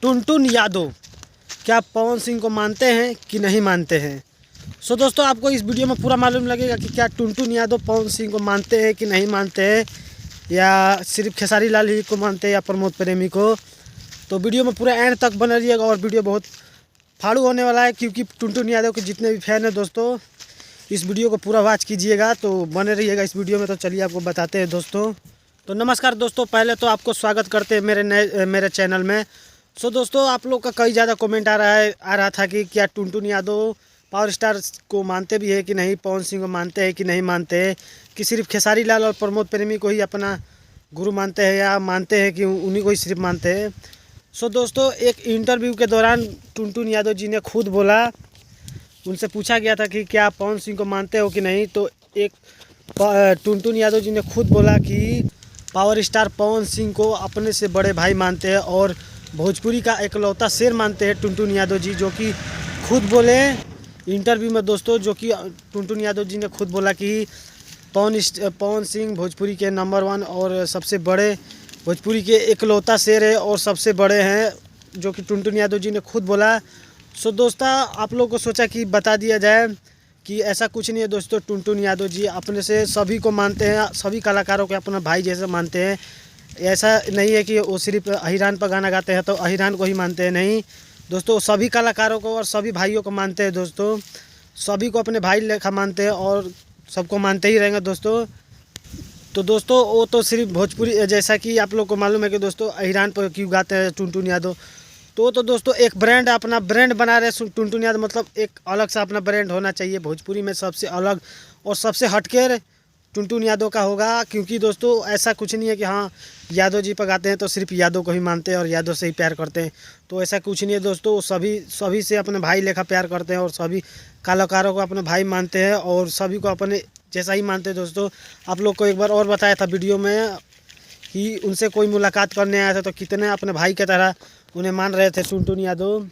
टुनटुन यादव क्या पवन सिंह को मानते हैं कि नहीं मानते हैं। सो दोस्तों, आपको इस वीडियो में पूरा मालूम लगेगा कि क्या टुनटुन यादव पवन सिंह को मानते हैं कि नहीं मानते हैं, या सिर्फ खेसारी लाल ही को मानते हैं या प्रमोद प्रेमी को। तो वीडियो में पूरा एंड तक बने रहिएगा और वीडियो बहुत फाड़ू होने वाला है, क्योंकि टुनटुन यादव के जितने भी फैन हैं दोस्तों, इस वीडियो को पूरा वॉच कीजिएगा। तो बने रहिएगा इस वीडियो में। तो चलिए आपको बताते हैं दोस्तों। तो नमस्कार दोस्तों, पहले तो आपको स्वागत करते हैं मेरे चैनल में। सो दोस्तों, आप लोग का कई ज़्यादा कमेंट आ रहा था कि क्या टुनटुन यादव पावर स्टार को मानते भी है कि नहीं, पवन सिंह को मानते हैं कि नहीं मानते हैं, कि सिर्फ खेसारी लाल और प्रमोद प्रेमी को ही अपना गुरु मानते हैं, या मानते हैं कि उन्हीं को ही सिर्फ मानते हैं। सो दोस्तों, एक इंटरव्यू के दौरान टुनटुन यादव जी ने खुद बोला, उनसे पूछा गया था कि क्या पवन सिंह को मानते हो कि नहीं, तो टुनटुन यादव जी ने खुद बोला कि पावर स्टार पवन सिंह को अपने से बड़े भाई मानते हैं और भोजपुरी का एकलौता शेर मानते हैं टुनटुन यादव जी, जो कि खुद बोले इंटरव्यू में दोस्तों, जो कि टुनटुन यादव जी ने खुद बोला कि पवन सिंह भोजपुरी के नंबर 1 और सबसे बड़े भोजपुरी के एकलौता शेर है और सबसे बड़े हैं, जो कि टुनटुन यादव जी ने खुद बोला। सो दोस्तों, आप लोग को सोचा कि बता दिया जाए कि ऐसा कुछ नहीं है दोस्तों। टुनटुन यादव जी अपने से सभी को मानते हैं, सभी कलाकारों को अपना भाई जैसे मानते हैं। ऐसा नहीं है कि वो सिर्फ अहिरान पर गाना गाते हैं तो अहिरान को ही मानते हैं, नहीं दोस्तों, सभी कलाकारों को और सभी भाइयों को मानते हैं दोस्तों। सभी को अपने भाई लेखा मानते हैं और सबको मानते ही रहेंगे दोस्तों। तो दोस्तों, वो तो सिर्फ भोजपुरी, जैसा कि आप लोग को मालूम है कि दोस्तों अहिरान पर क्यों गाते हैं टुनटुन यादव, तो दोस्तों एक ब्रांड, अपना ब्रांड बना रहे टुनटुन यादव। मतलब एक अलग सा अपना ब्रांड होना चाहिए भोजपुरी में, सबसे अलग और सबसे हटके टुनटुन यादव का होगा। क्योंकि दोस्तों ऐसा कुछ नहीं है कि हाँ यादव जी पर गाते हैं तो सिर्फ यादव को ही मानते हैं और यादव से ही प्यार करते हैं, तो ऐसा कुछ नहीं है दोस्तों। सभी से अपने भाई लेखा प्यार करते हैं और सभी कलाकारों को अपने भाई मानते हैं और सभी को अपने जैसा ही मानते हैं दोस्तों। आप लोग को एक बार और बताया था वीडियो में कि उनसे कोई मुलाकात करने आया था तो कितने अपने भाई की तरह उन्हें मान रहे थे टुनटुन यादव।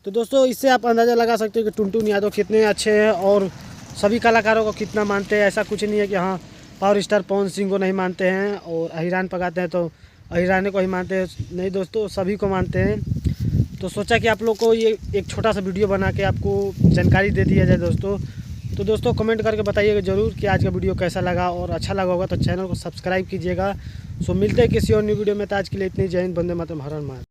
तो दोस्तों, इससे आप अंदाज़ा लगा सकते हो कि टुनटुन यादव कितने अच्छे हैं और सभी कलाकारों को कितना मानते हैं। ऐसा कुछ नहीं है कि हाँ पावर स्टार पवन सिंह को नहीं मानते हैं और अहिरान पकाते हैं तो अहिराने को ही मानते हैं, नहीं दोस्तों, सभी को मानते हैं। तो सोचा कि आप लोग को ये एक छोटा सा वीडियो बना के आपको जानकारी दे दिया जाए दोस्तों। तो दोस्तों, कमेंट करके बताइएगा ज़रूर कि आज का वीडियो कैसा लगा, और अच्छा लगा होगा तो चैनल को सब्सक्राइब कीजिएगा। सो मिलते हैं किसी और न्यू वीडियो में। तो आज के लिए इतनी। जय हिंद, वंदे मातरम, हर हर महादेव।